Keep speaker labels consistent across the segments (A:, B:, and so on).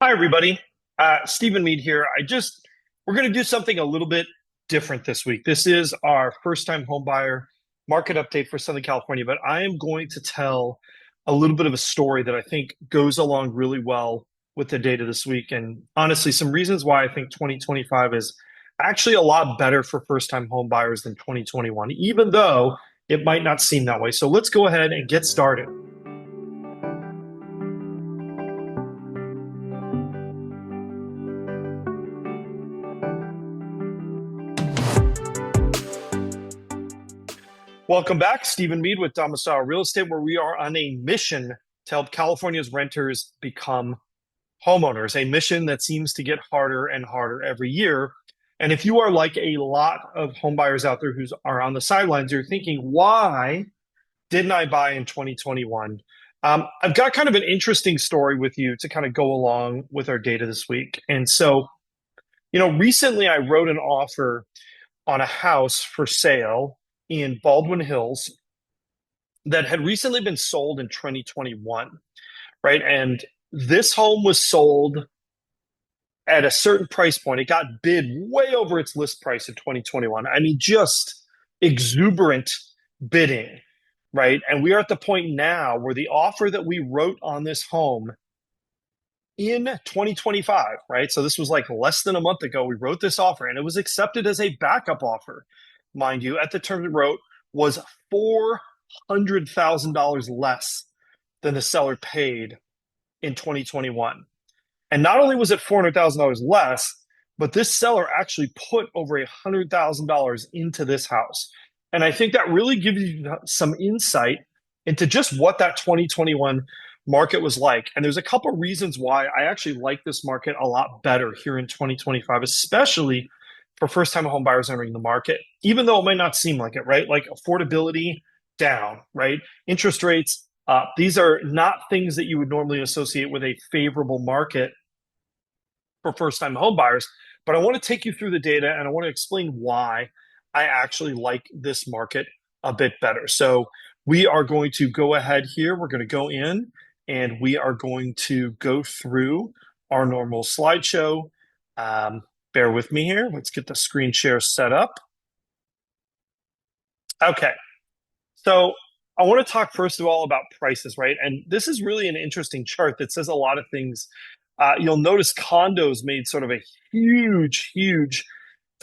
A: Hi, everybody. Stephen Meade here. We're going to do something a little bit different this week. This is our first time home buyer market update for Southern California, but I am going to tell a little bit of a story that I think goes along really well with the data this week. And honestly, some reasons why I think 2025 is actually a lot better for first time home buyers than 2021, even though it might not seem that way. So let's go ahead and get started. Welcome back, Stephen Meade with Domicile Real Estate, where we are on a mission to help California's renters become homeowners, a mission that seems to get harder and harder every year. And if you are like a lot of home buyers out there who are on the sidelines, you're thinking, why didn't I buy in 2021? I've got kind of an interesting story with you to kind of go along with our data this week. And so, recently I wrote an offer on a house for sale in Baldwin Hills that had recently been sold in 2021, right? And this home was sold at a certain price point. It got bid way over its list price in 2021. I mean, just exuberant bidding, right? And we are at the point now where the offer that we wrote on this home in 2025, right? So this was like less than a month ago, we wrote this offer and it was accepted as a backup offer, mind you, at the terms we wrote was $400,000 less than the seller paid in 2021. And not only was it $400,000 less, but this seller actually put over $100,000 into this house. And I think that really gives you some insight into just what that 2021 market was like. And there's a couple of reasons why I actually like this market a lot better here in 2025, especially for first-time home buyers entering the market, even though it might not seem like it, right? Like affordability down, right? Interest rates up. These are not things that you would normally associate with a favorable market for first-time home buyers. But I want to take you through the data and I want to explain why I actually like this market a bit better. So we are going to go ahead here. We're going to go in and we are going to go through our normal slideshow. Bear with me here. Let's get the screen share set up. Okay. So I want to talk first of all about prices, right? And this is really an interesting chart that says a lot of things. You'll notice condos made sort of a huge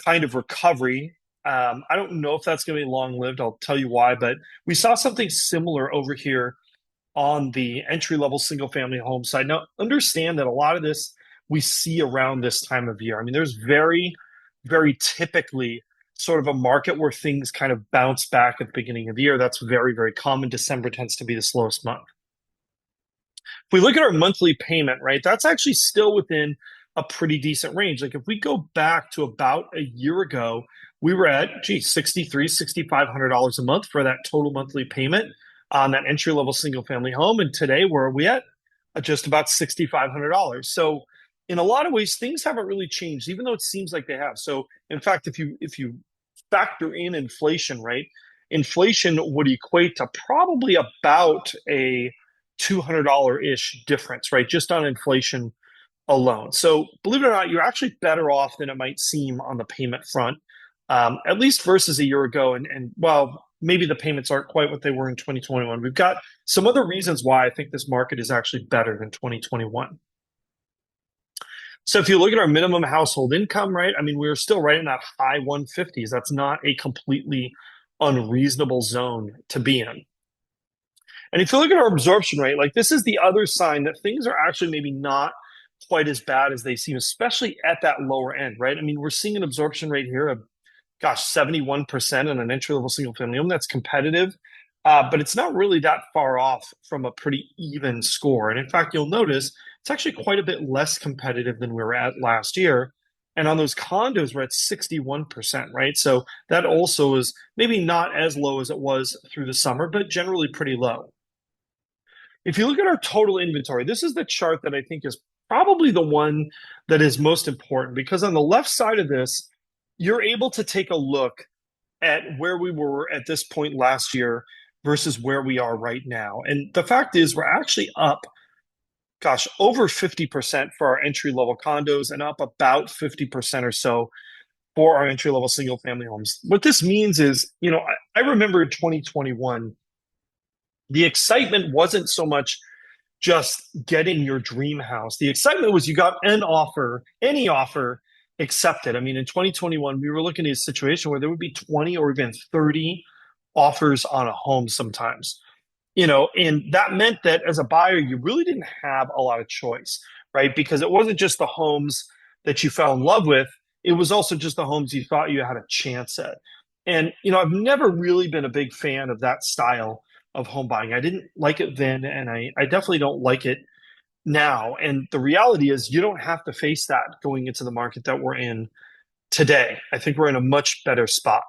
A: kind of recovery. I don't know if that's going to be long-lived. I'll tell you why, but we saw something similar over here on the entry-level single-family home side. Now, understand that a lot of this we see around this time of year. I mean, there's very typically sort of a market where things kind of bounce back at the beginning of the year. That's very common. December tends to be the slowest month. If we look at our monthly payment, right, that's actually still within a pretty decent range. Like if we go back to about a year ago, we were at, $6,300, $6,500 a month for that total monthly payment on that entry-level single-family home. And today, where are we at? Just about $6,500. So in a lot of ways, things haven't really changed, even though it seems like they have. So in fact, if you factor in inflation, right, inflation would equate to probably about a $200-ish difference, right, just on inflation alone. So believe it or not, you're actually better off than it might seem on the payment front, at least versus a year ago. And well, maybe the payments aren't quite what they were in 2021. We've got some other reasons why I think this market is actually better than 2021. So if you look at our minimum household income, right, I mean, we're still right in that high 150s. That's not a completely unreasonable zone to be in. And if you look at our absorption rate, like this is the other sign that things are actually maybe not quite as bad as they seem, especially at that lower end, right? I mean, we're seeing an absorption rate here of, 71% in an entry-level single-family home. That's competitive, but it's not really that far off from a pretty even score. And in fact, you'll notice it's actually quite a bit less competitive than we were at last year. And on those condos, we're at 61%, right? So that also is maybe not as low as it was through the summer, but generally pretty low. If you look at our total inventory, this is the chart that I think is probably the one that is most important, because on the left side of this, you're able to take a look at where we were at this point last year versus where we are right now. And the fact is, we're actually up gosh, over 50% for our entry level condos and up about 50% or so for our entry level single family homes. What this means is, I remember in 2021, the excitement wasn't so much just getting your dream house. The excitement was you got an offer, any offer accepted. I mean, in 2021, we were looking at a situation where there would be 20 or even 30 offers on a home sometimes. And that meant that as a buyer, you really didn't have a lot of choice, right? Because it wasn't just the homes that you fell in love with, it was also just the homes you thought you had a chance at. And, I've never really been a big fan of that style of home buying. I didn't like it then, and I definitely don't like it now. And the reality is, you don't have to face that going into the market that we're in today. I think we're in a much better spot.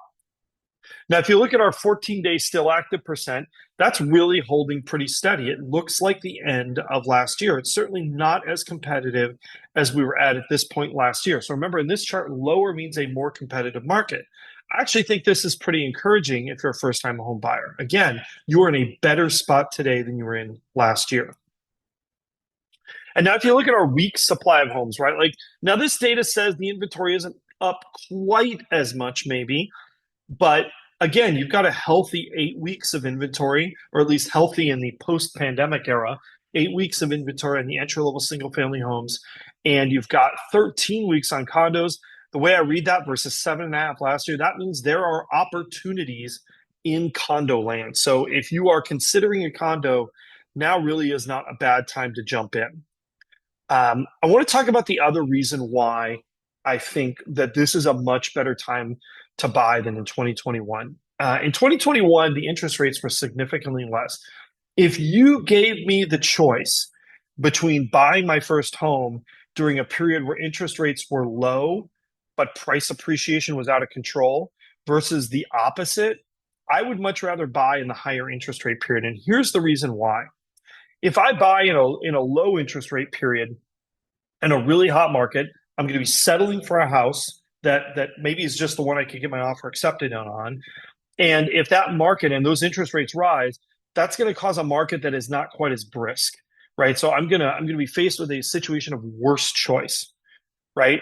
A: Now, if you look at our 14-day still active percent, that's really holding pretty steady. It looks like the end of last year. It's certainly not as competitive as we were at this point last year. So remember, in this chart, lower means a more competitive market. I actually think this is pretty encouraging if you're a first-time home buyer. Again, you are in a better spot today than you were in last year. And now if you look at our week supply of homes, right? Like now this data says the inventory isn't up quite as much maybe, but again, you've got a healthy 8 weeks of inventory, or at least healthy in the post-pandemic era, 8 weeks of inventory in the entry-level single-family homes, and you've got 13 weeks on condos. The way I read that versus 7.5 last year, that means there are opportunities in condo land. So if you are considering a condo, now really is not a bad time to jump in. I want to talk about the other reason why I think that this is a much better time to buy than in 2021. In 2021, the interest rates were significantly less. If you gave me the choice between buying my first home during a period where interest rates were low, but price appreciation was out of control versus the opposite, I would much rather buy in the higher interest rate period. And here's the reason why. If I buy in a low interest rate period in a really hot market, I'm going to be settling for a house that maybe is just the one I could get my offer accepted on. And if that market and those interest rates rise, that's going to cause a market that is not quite as brisk, right? So I'm gonna be faced with a situation of worst choice, right?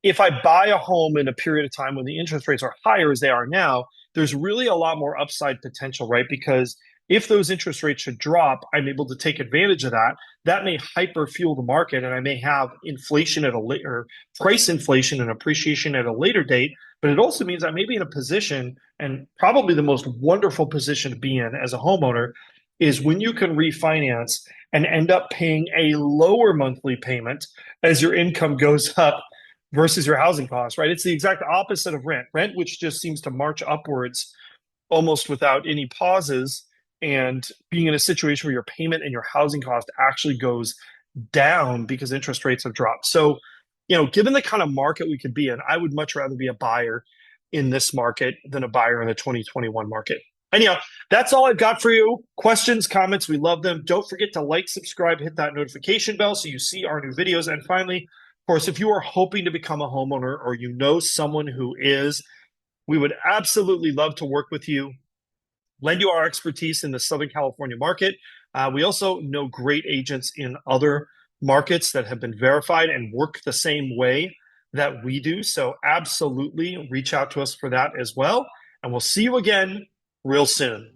A: If I buy a home in a period of time when the interest rates are higher as they are now, there's really a lot more upside potential, right? Because if those interest rates should drop, I'm able to take advantage of that. That may hyper fuel the market, and I may have inflation at a later price inflation and appreciation at a later date. But it also means I may be in a position, and probably the most wonderful position to be in as a homeowner, is when you can refinance and end up paying a lower monthly payment as your income goes up versus your housing costs, right? It's the exact opposite of rent. Rent, which just seems to march upwards almost without any pauses, and being in a situation where your payment and your housing cost actually goes down because interest rates have dropped. So, given the kind of market we could be in, I would much rather be a buyer in this market than a buyer in the 2021 market. Anyhow, that's all I've got for you. Questions, comments, we love them. Don't forget to like, subscribe, hit that notification bell so you see our new videos. And finally, of course, if you are hoping to become a homeowner or you know someone who is, we would absolutely love to work with you, lend you our expertise in the Southern California market. We also know great agents in other markets that have been verified and work the same way that we do. So absolutely reach out to us for that as well. And we'll see you again real soon.